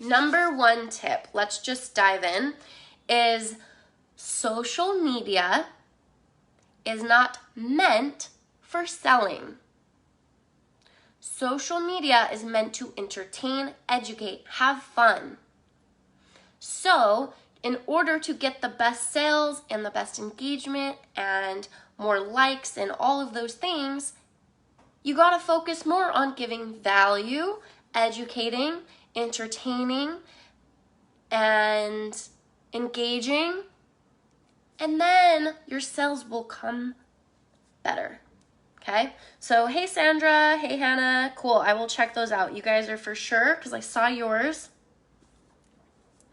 Number one tip, let's just dive in, is social media is not meant for selling. Social media is meant to entertain, educate, have fun. So, in order to get the best sales and the best engagement and more likes and all of those things, you gotta focus more on giving value, educating, entertaining, and engaging, and then your sales will come better. Okay, so hey Sandra, hey Hannah, cool, I will check those out. You guys are for sure, because I saw yours.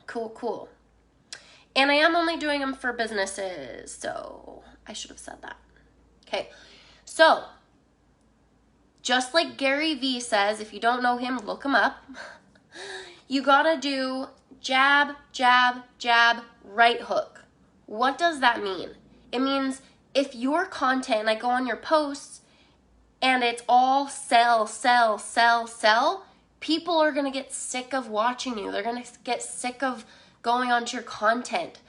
Cool. And I am only doing them for businesses, so I should have said that. Okay, so just like Gary Vee says, if you don't know him, look him up. You gotta do jab, jab, jab, right hook. What does that mean? It means if your content, and I go on your posts, and it's all sell, sell, sell, sell, people are gonna get sick of watching you. They're gonna get sick of going onto your content.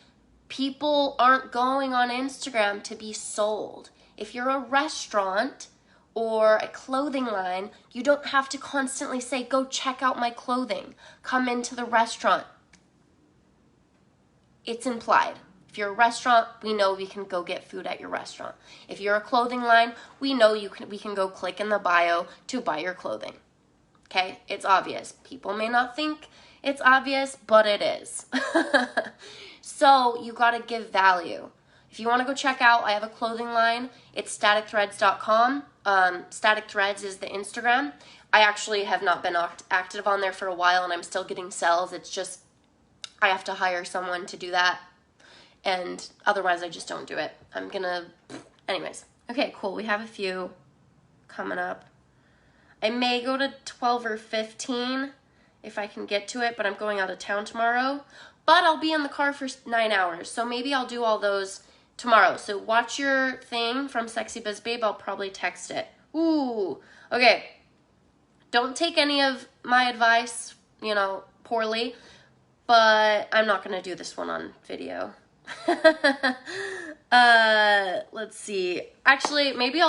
People aren't going on Instagram to be sold. If you're a restaurant or a clothing line, you don't have to constantly say, go check out my clothing, come into the restaurant. It's implied. If you're a restaurant, we know we can go get food at your restaurant. If you're a clothing line, we know we can go click in the bio to buy your clothing. Okay, it's obvious. People may not think it's obvious, but it is. So you gotta give value. If you wanna go check out, I have a clothing line. It's staticthreads.com. Static Threads is the Instagram. I actually have not been active on there for a while, and I'm still getting sales. It's just I have to hire someone to do that, and otherwise I just don't do it. Anyways. Okay, cool. We have a few coming up. I may go to 12 or 15 if I can get to it, but I'm going out of town tomorrow. But I'll be in the car for 9 hours, so maybe I'll do all those tomorrow. So watch your thing from Sexy Biz Babe. I'll probably text it. Ooh, okay. Don't take any of my advice, poorly, but I'm not going to do this one on video. Let's see. Actually, maybe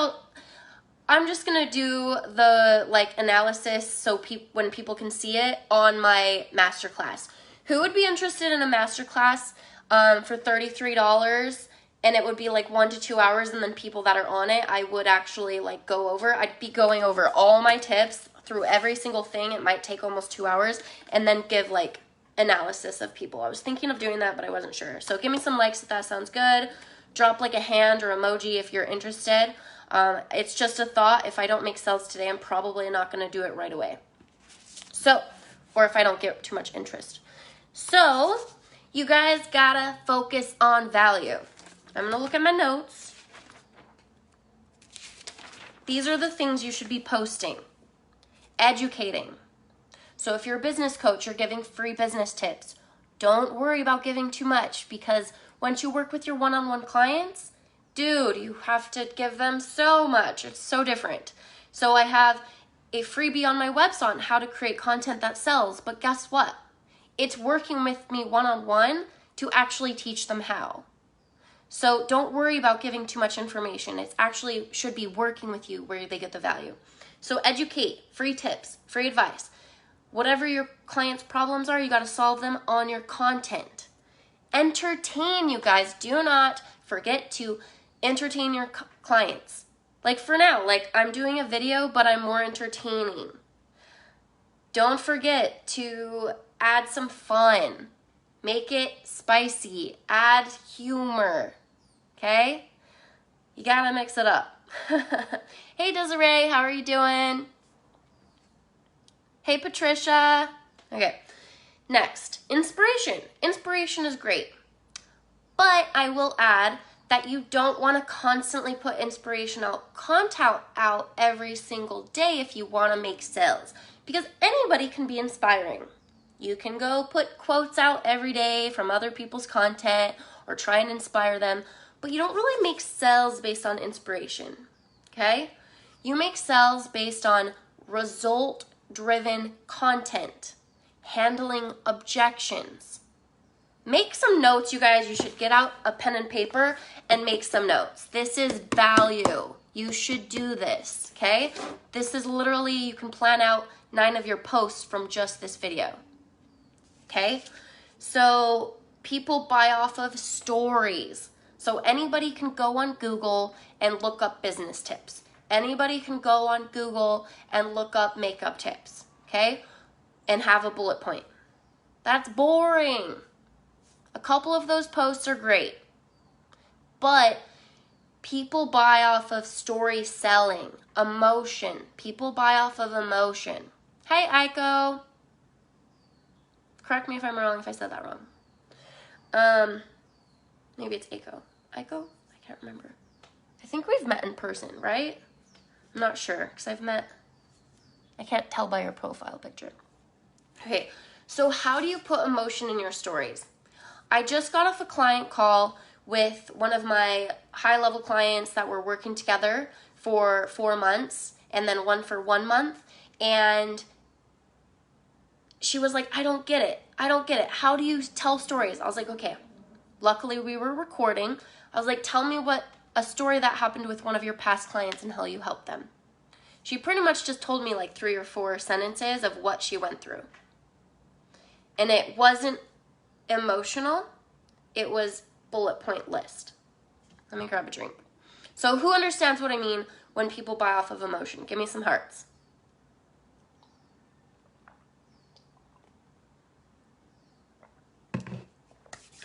I'm just going to do the analysis so when people can see it on my masterclass. Who would be interested in a masterclass for $33? And it would be 1 to 2 hours, and then people that are on it, I would actually go over. I'd be going over all my tips through every single thing. It might take almost 2 hours, and then give analysis of people. I was thinking of doing that, but I wasn't sure. So give me some likes if that sounds good. Drop a hand or emoji if you're interested. It's just a thought. If I don't make sales today, I'm probably not going to do it right away. So, or if I don't get too much interest. So, you guys gotta focus on value. I'm gonna look at my notes. These are the things you should be posting. Educating. So if you're a business coach, you're giving free business tips. Don't worry about giving too much, because once you work with your one-on-one clients, dude, you have to give them so much. It's so different. So I have a freebie on my website on how to create content that sells, but guess what? It's working with me one-on-one to actually teach them how. So don't worry about giving too much information. It actually should be working with you where they get the value. So educate, free tips, free advice. Whatever your clients' problems are, you got to solve them on your content. Entertain, you guys. Do not forget to entertain your clients. For now, I'm doing a video, but I'm more entertaining. Don't forget to add some fun. Make it spicy. Add humor. Okay? You gotta mix it up. Hey Desiree, how are you doing? Hey Patricia. Okay, next, inspiration. Inspiration is great. But I will add that you don't want to constantly put inspirational content out every single day if you want to make sales. Because anybody can be inspiring. You can go put quotes out every day from other people's content or try and inspire them, but you don't really make sales based on inspiration, okay? You make sales based on result-driven content. handling objections. Make some notes, you guys. You should get out a pen and paper and make some notes. This is value. You should do this, okay? This is literally, you can plan out 9 of your posts from just this video, okay? So people buy off of stories. So anybody can go on Google and look up business tips. Anybody can go on Google and look up makeup tips, okay? And have a bullet point. That's boring. A couple of those posts are great, but people buy off of story selling, emotion. People buy off of emotion. Hey, Aiko. Correct me if I'm wrong, if I said that wrong. Maybe it's Aiko. Aiko? I can't remember. I think we've met in person, right? I'm not sure, because I can't tell by your profile picture. Okay, so how do you put emotion in your stories? I just got off a client call with one of my high-level clients that were working together for 4 months and then one for 1 month. And she was like, I don't get it. I don't get it. How do you tell stories? I was like, okay. Luckily, we were recording. I was like, tell me what a story that happened with one of your past clients and how you helped them. She pretty much just told me like 3 or 4 sentences of what she went through. And it wasn't emotional. It was bullet point list. Let me grab a drink. So who understands what I mean when people buy off of emotion? Give me some hearts.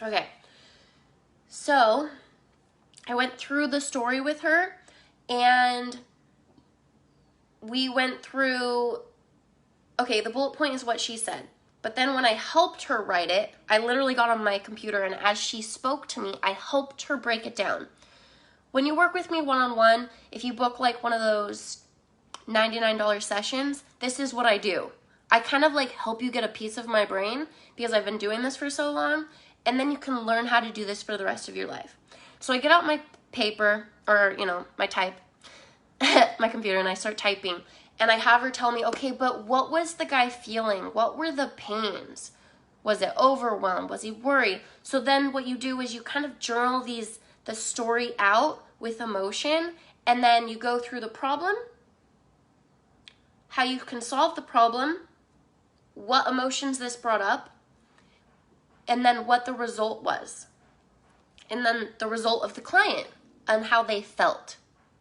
Okay. So I went through the story with her and we went through, okay, the bullet point is what she said. But then when I helped her write it, I literally got on my computer and as she spoke to me, I helped her break it down. When you work with me one-on-one, if you book like one of those $99 sessions, this is what I do. I kind of like help you get a piece of my brain because I've been doing this for so long, and then you can learn how to do this for the rest of your life. So I get out my paper, or my type, my computer, and I start typing. And I have her tell me, okay, but what was the guy feeling? What were the pains? Was it overwhelmed? Was he worried? So then what you do is you kind of journal the story out with emotion, and then you go through the problem, how you can solve the problem, what emotions this brought up, and then what the result was. And then the result of the client and how they felt,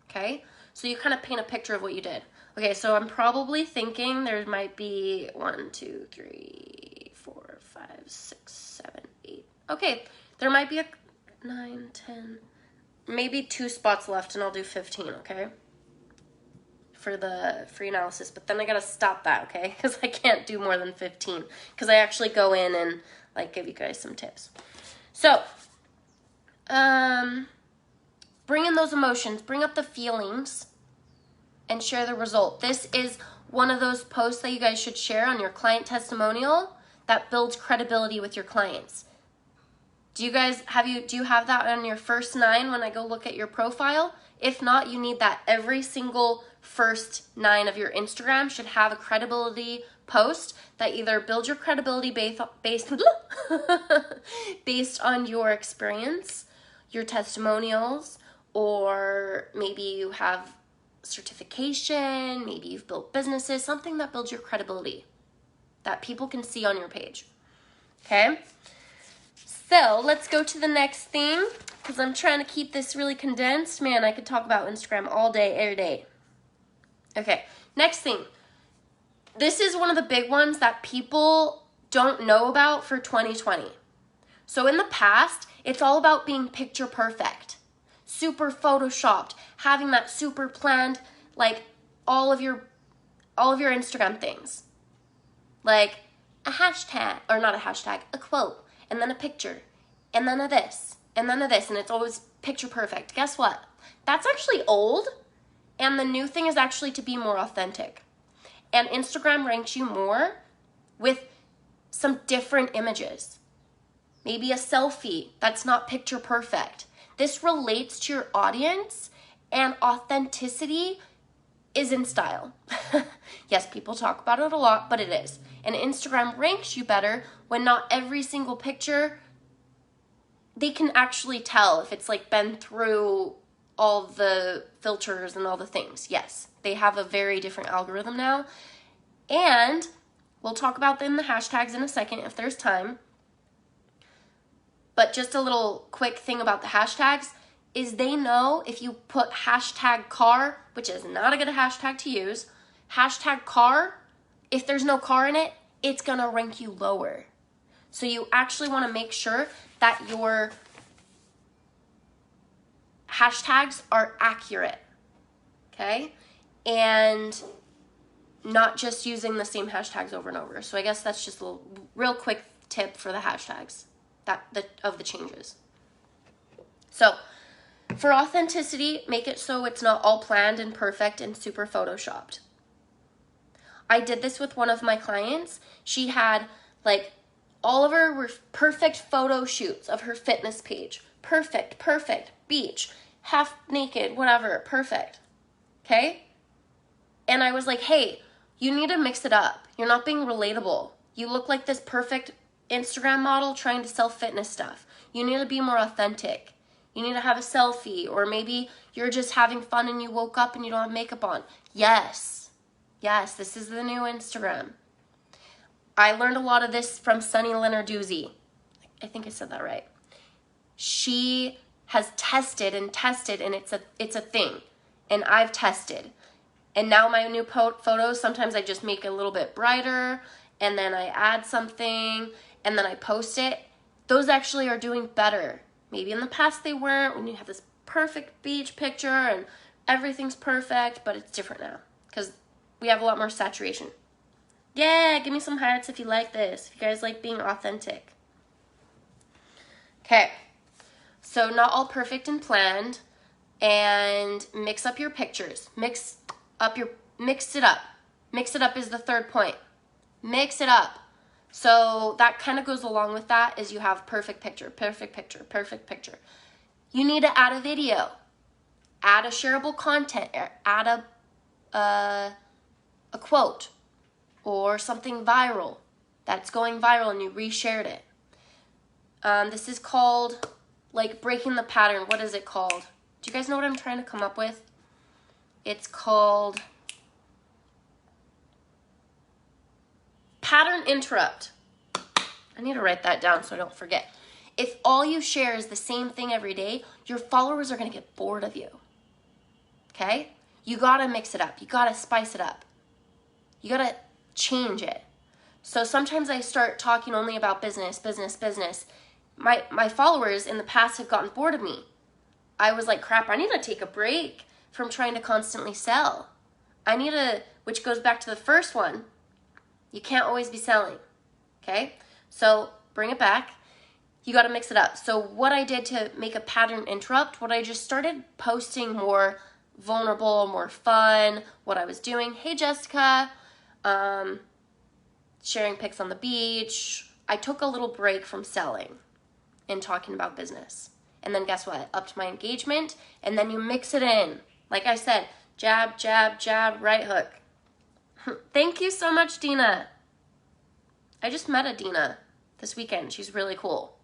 okay? So you kind of paint a picture of what you did. Okay, so I'm probably thinking there might be 1, 2, 3, 4, 5, 6, 7, 8. Okay, there might be 9, 10, maybe 2 spots left and I'll do 15, okay? For the free analysis, but then I gotta stop that, okay? Because I can't do more than 15 because I actually go in and like give you guys some tips. So, bring in those emotions, bring up the feelings, and share the result. This is one of those posts that you guys should share on your client testimonial that builds credibility with your clients. Do you have that on your first 9 when I go look at your profile? If not, you need that. Every single first 9 of your Instagram should have a credibility post that either builds your credibility based on your experience, your testimonials, or maybe you have certification, maybe you've built businesses, something that builds your credibility that people can see on your page. Okay? So let's go to the next thing because I'm trying to keep this really condensed. Man, I could talk about Instagram all day, every day. Okay, next thing. This is one of the big ones that people don't know about for 2020. So in the past, it's all about being picture perfect, super photoshopped, having that super planned, like all of your Instagram things. Like a hashtag, or not a hashtag, a quote, and then a picture, and then a this, and then a this, and it's always picture perfect. Guess what? That's actually old, and the new thing is actually to be more authentic. And Instagram ranks you more with some different images. Maybe a selfie that's not picture perfect. This relates to your audience, and authenticity is in style. Yes, people talk about it a lot, but it is. And Instagram ranks you better when not every single picture, they can actually tell if it's like been through all the filters and all the things. Yes, they have a very different algorithm now. And we'll talk about them, the hashtags, in a second if there's time. But just a little quick thing about the hashtags is they know if you put hashtag car, which is not a good hashtag to use, hashtag car, if there's no car in it, it's gonna rank you lower. So you actually wanna make sure that your hashtags are accurate, okay? And not just using the same hashtags over and over. So I guess that's just a little, real quick tip for the hashtags of the changes. So for authenticity, make it so it's not all planned and perfect and super photoshopped. I did this with one of my clients. She had like all of her perfect photo shoots of her fitness page. Perfect, beach, half naked, whatever, perfect. Okay? And I was like, hey, you need to mix it up. You're not being relatable. You look like this perfect Instagram model trying to sell fitness stuff. You need to be more authentic. You need to have a selfie, or maybe you're just having fun and you woke up and you don't have makeup on. Yes, this is the new Instagram. I learned a lot of this from Sunny Lenarduzzi. I think I said that right. She has tested, and it's a thing. And I've tested. And now my new photos, sometimes I just make it a little bit brighter, and then I add something, and then I post it. Those actually are doing better. Maybe in the past they weren't, when you have this perfect beach picture and everything's perfect, but it's different now because we have a lot more saturation. Yeah, give me some hearts if you like this, if you guys like being authentic. Okay, so not all perfect and planned, and mix up your pictures. Mix it up. Mix it up is the third point. Mix it up. So that kind of goes along with that is you have perfect picture. You need to add a video, add a shareable content, add a quote or something viral that's going viral and you reshared it. This is called like breaking the pattern. What is it called? Do you guys know what I'm trying to come up with? It's called pattern interrupt. I need to write that down so I don't forget. If all you share is the same thing every day, your followers are going to get bored of you. Okay? You got to mix it up. You got to spice it up. You got to change it. So sometimes I start talking only about business. My followers in the past have gotten bored of me. I was like, crap, I need to take a break from trying to constantly sell. Which goes back to the first one. You can't always be selling. Okay? So bring it back. You got to mix it up. So what I did to make a pattern interrupt, what I just started posting more vulnerable, more fun, what I was doing. Hey, Jessica. Sharing pics on the beach. I took a little break from selling and talking about business. And then guess what? Upped my engagement. And then you mix it in. Like I said, jab, jab, jab, right hook. Thank you so much, Dina. I just met a Dina this weekend. She's really cool.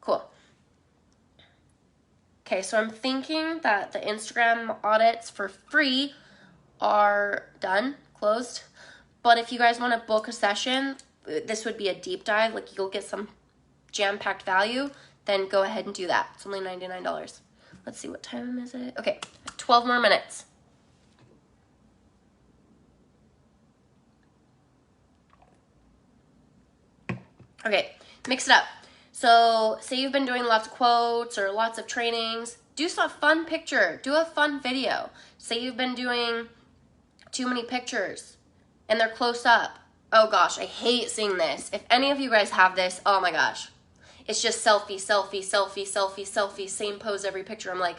Cool. Okay, so I'm thinking that the Instagram audits for free are done, closed. But if you guys want to book a session, this would be a deep dive, like you'll get some jam-packed value, then go ahead and do that. It's only $99. Let's see, what time is it? Okay, 12 more minutes. Okay, mix it up. So say you've been doing lots of quotes or lots of trainings, do some fun picture, do a fun video. Say you've been doing too many pictures and they're close up. Oh gosh, I hate seeing this. If any of you guys have this, oh my gosh. It's just selfie, same pose every picture. I'm like,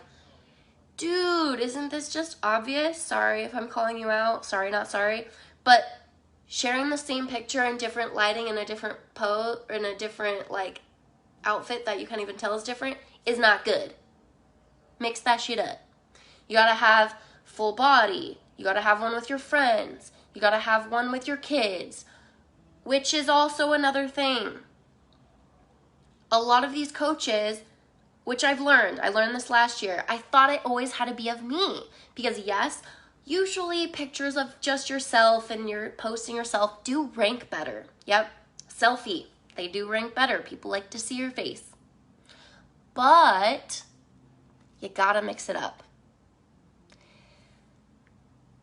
dude, isn't this just obvious? Sorry if I'm calling you out. Sorry, not sorry. But sharing the same picture in different lighting and a different pose, or in a different like outfit that you can't even tell is different, is not good. Mix that shit up. You gotta have full body. You got to have one with your friends. You got to have one with your kids, which is also another thing. A lot of these coaches, which I learned this last year, I thought it always had to be of me. Because yes, usually pictures of just yourself and you're posting yourself do rank better. Yep, selfie, they do rank better. People like to see your face. But you gotta mix it up.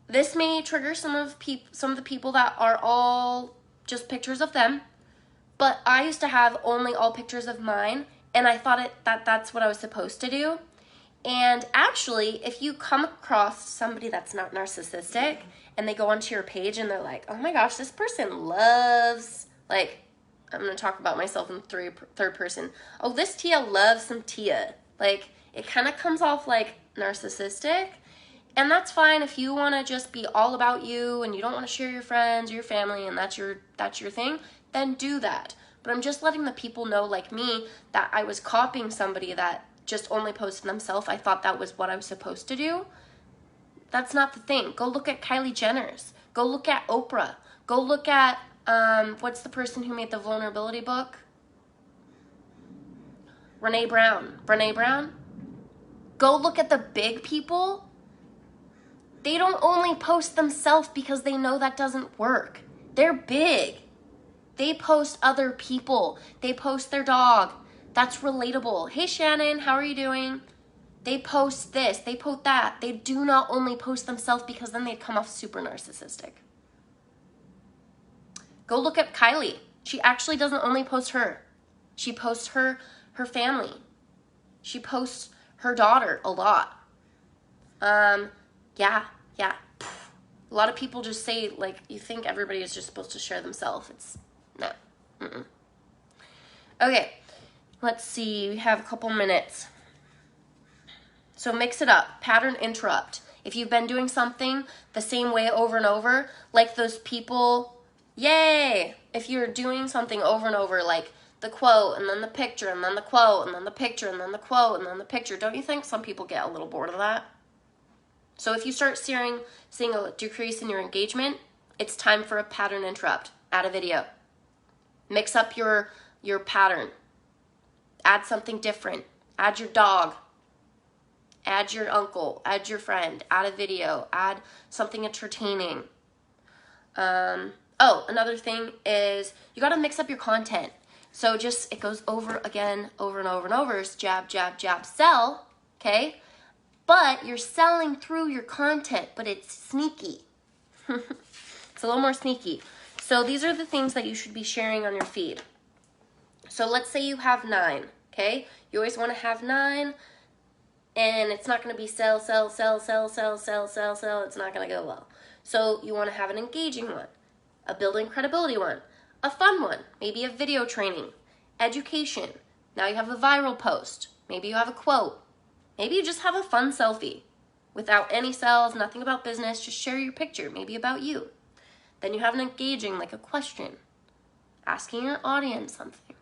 This may trigger some of the people that are all just pictures of them, but I used to have only all pictures of mine, and I thought that's what I was supposed to do. And actually, if you come across somebody that's not narcissistic and they go onto your page and they're like, oh my gosh, this person loves, like, I'm going to talk about myself in third person. Oh, this Tia loves some Tia. Like, it kind of comes off like narcissistic. And that's fine if you want to just be all about you and you don't want to share your friends or your family and that's your thing, then do that. But I'm just letting the people know, like me, that I was copying somebody that just only posted themselves. I thought that was what I was supposed to do. That's not the thing. Go look at Kylie Jenner's. Go look at Oprah. Go look at, what's the person who made the vulnerability book? Brene Brown. Go look at the big people. They don't only post themselves because they know that doesn't work. They're big. They post other people. They post their dog. That's relatable. Hey Shannon, how are you doing? They post this, they post that. They do not only post themselves because then they'd come off super narcissistic. Go look at Kylie. She actually doesn't only post her. She posts her family. She posts her daughter a lot. Yeah. A lot of people just say, like, you think everybody is just supposed to share themselves. It's, no. Okay, let's see. We have a couple minutes. So mix it up. Pattern interrupt. If you've been doing something the same way over and over, like those people, yay! If you're doing something over and over, like the quote, and then the picture, and then the quote, and then the picture, and then the quote, and then the picture, don't you think some people get a little bored of that? So if you start seeing a decrease in your engagement, it's time for a pattern interrupt. Add a video. Mix up your pattern. Add something different. Add your dog. Add your uncle. Add your friend. Add a video. Add something entertaining. Another thing is you got to mix up your content. So just, it goes over again, over and over and over. It's jab, jab, jab, sell, okay? But you're selling through your content, but it's sneaky. It's a little more sneaky. So these are the things that you should be sharing on your feed. So let's say you have 9, okay? You always want to have 9, and it's not going to be sell. It's not going to go well. So you want to have an engaging one, a building credibility one, a fun one, maybe a video training, education. Now you have a viral post. Maybe you have a quote. Maybe you just have a fun selfie without any sales, nothing about business. Just share your picture, maybe about you. Then you have an engaging, like a question, asking your audience something.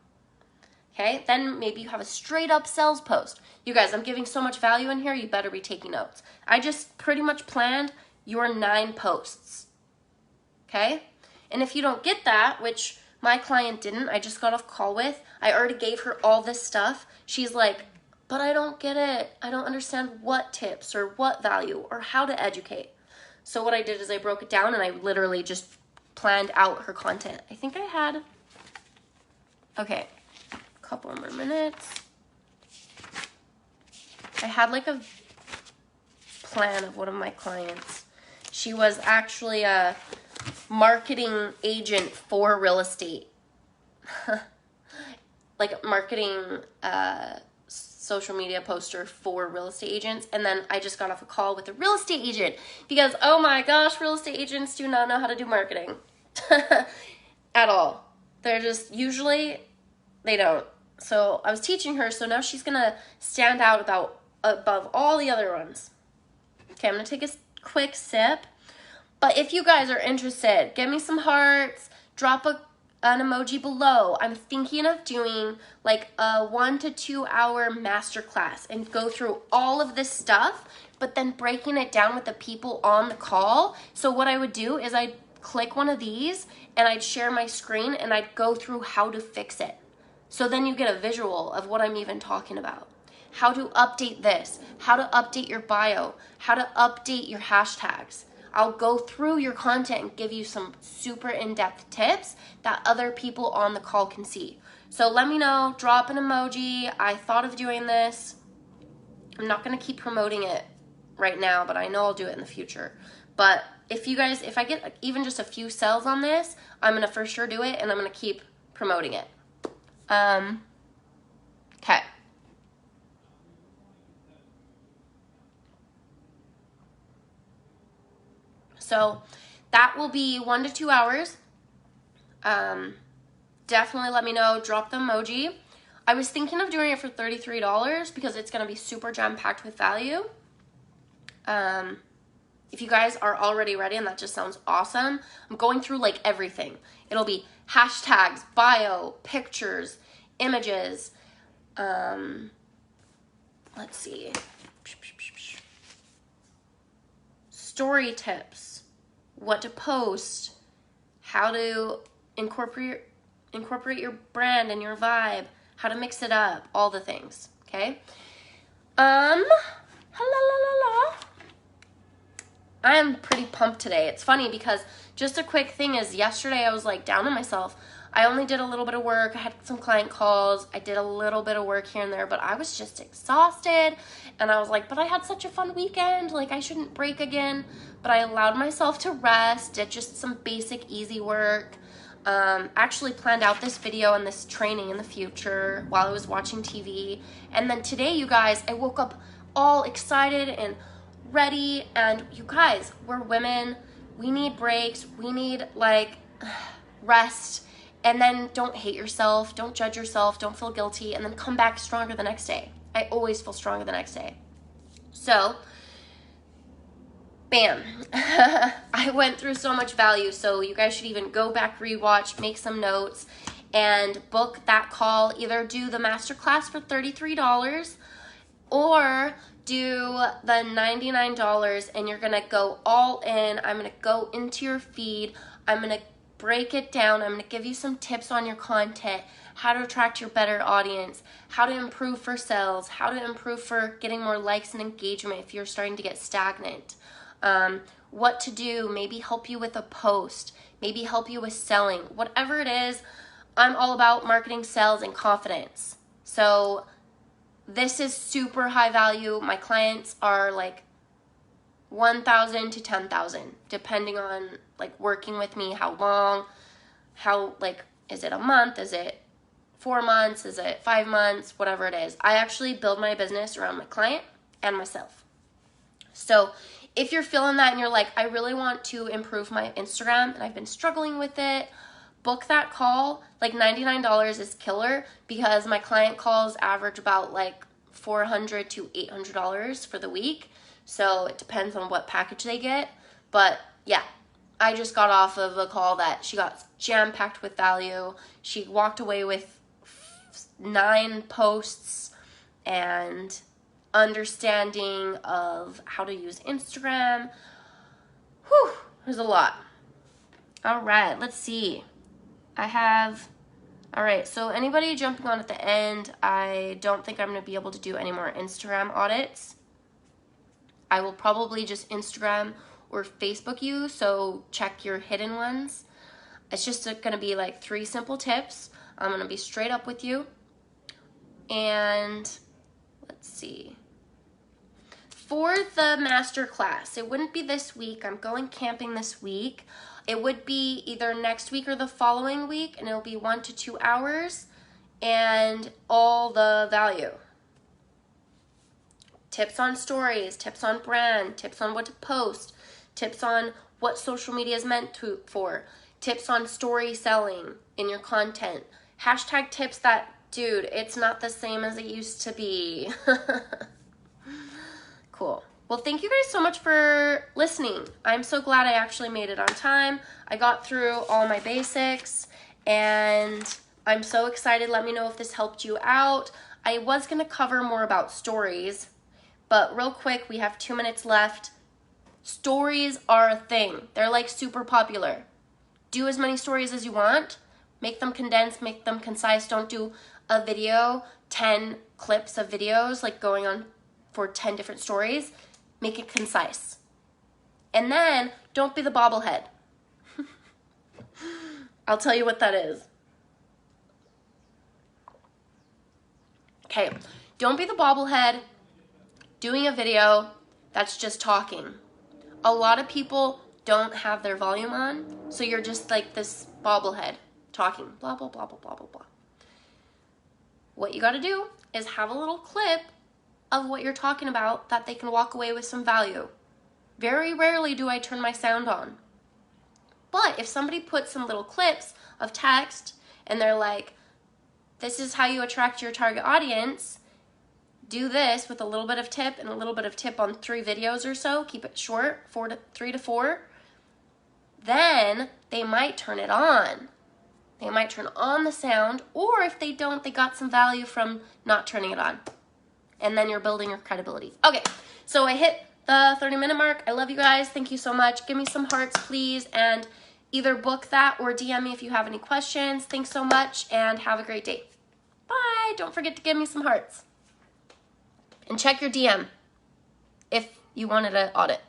Okay, then maybe you have a straight up sales post. You guys, I'm giving so much value in here, you better be taking notes. I just pretty much planned your 9 posts. Okay? And if you don't get that, which my client didn't, I just got off call with, I already gave her all this stuff. She's like, but I don't get it. I don't understand what tips or what value or how to educate. So what I did is I broke it down and I literally just planned out her content. I think I had, okay, a couple more minutes. I had like a plan of one of my clients. She was actually a marketing agent for real estate. Like marketing social media poster for real estate agents. And then I just got off a call with a real estate agent because, oh my gosh, real estate agents do not know how to do marketing at all. They're just, usually they don't. So I was teaching her, so now she's gonna stand out above all the other ones. Okay, I'm gonna take a quick sip. But if you guys are interested, give me some hearts, drop an emoji below. I'm thinking of doing like a 1 to 2 hour masterclass and go through all of this stuff, but then breaking it down with the people on the call. So what I would do is I'd click one of these and I'd share my screen and I'd go through how to fix it. So then you get a visual of what I'm even talking about. How to update this, how to update your bio, how to update your hashtags. I'll go through your content and give you some super in-depth tips that other people on the call can see. So let me know, drop an emoji. I thought of doing this. I'm not gonna keep promoting it right now, but I know I'll do it in the future. But if I get even just a few sales on this, I'm gonna for sure do it and I'm gonna keep promoting it. Okay. So that will be 1 to 2 hours. Definitely let me know, drop the emoji. I was thinking of doing it for $33 because it's gonna be super jam-packed with value. If you guys are already ready, and that just sounds awesome, I'm going through like everything. It'll be hashtags, bio, pictures, images, let's see, story tips, what to post, how to incorporate your brand and your vibe, how to mix it up, all the things, okay? I am pretty pumped today. It's funny because just a quick thing is yesterday I was like down on myself. I only did a little bit of work. I had some client calls. I did a little bit of work here and there, but I was just exhausted. And I was like, but I had such a fun weekend. Like I shouldn't break again. But I allowed myself to rest, did just some basic easy work. Actually planned out this video and this training in the future while I was watching TV. And then today, you guys, I woke up all excited and ready. And you guys, we're women. We need breaks. We need like rest. And then don't hate yourself. Don't judge yourself. Don't feel guilty. And then come back stronger the next day. I always feel stronger the next day. So, bam. I went through so much value. So you guys should even go back, rewatch, make some notes, and book that call. Either do the masterclass for $33 or do the $99 and you're gonna go all in. I'm gonna go into your feed. I'm gonna break it down. I'm gonna give you some tips on your content, how to attract your better audience, how to improve for sales, how to improve for getting more likes and engagement if you're starting to get stagnant, what to do, maybe help you with a post, maybe help you with selling, whatever it is. I'm all about marketing, sales, and confidence. So this is super high value. My clients are like 1,000 to 10,000, depending on like working with me, how long, how like, is it a month? Is it 4 months? Is it 5 months? Whatever it is. I actually build my business around my client and myself. So if you're feeling that and you're like, I really want to improve my Instagram and I've been struggling with it, book that call. Like $99 is killer because my client calls average about like $400 to $800 for the week. So it depends on what package they get. But yeah, I just got off of a call that she got jam-packed with value. She walked away with 9 posts and understanding of how to use Instagram. Whew, there's a lot. All right, let's see. All right, so anybody jumping on at the end, I don't think I'm going to be able to do any more Instagram audits. I will probably just Instagram or Facebook you, so check your hidden ones. It's just going to be like 3 simple tips. I'm going to be straight up with you. And let's see. For the master class, it wouldn't be this week. I'm going camping this week. It would be either next week or the following week, and it'll be 1 to 2 hours and all the value. Tips on stories, tips on brand, tips on what to post, tips on what social media is meant for, tips on story selling in your content, hashtag tips that, dude, it's not the same as it used to be. Cool. Well, thank you guys so much for listening. I'm so glad I actually made it on time. I got through all my basics, and I'm so excited. Let me know if this helped you out. I was going to cover more about stories, but real quick, we have 2 minutes left. Stories are a thing. They're like super popular. Do as many stories as you want. Make them condensed, make them concise. Don't do a video, 10 clips of videos, like going on for 10 different stories. Make it concise. And then don't be the bobblehead. I'll tell you what that is. Okay, don't be the bobblehead doing a video that's just talking. A lot of people don't have their volume on, so you're just like this bobblehead talking, blah, blah, blah, blah, blah, blah, blah. What you gotta do is have a little clip of what you're talking about that they can walk away with some value. Very rarely do I turn my sound on. But if somebody puts some little clips of text and they're like, this is how you attract your target audience, do this with a little bit of tip and a little bit of tip on 3 videos or so, keep it short, 3 to 4, then they might turn it on. They might turn on the sound, or if they don't, they got some value from not turning it on. And then you're building your credibility. Okay, so I hit the 30-minute mark. I love you guys. Thank you so much. Give me some hearts, please, and either book that or DM me if you have any questions. Thanks so much, and have a great day. Bye. Don't forget to give me some hearts. And check your DM if you wanted an audit.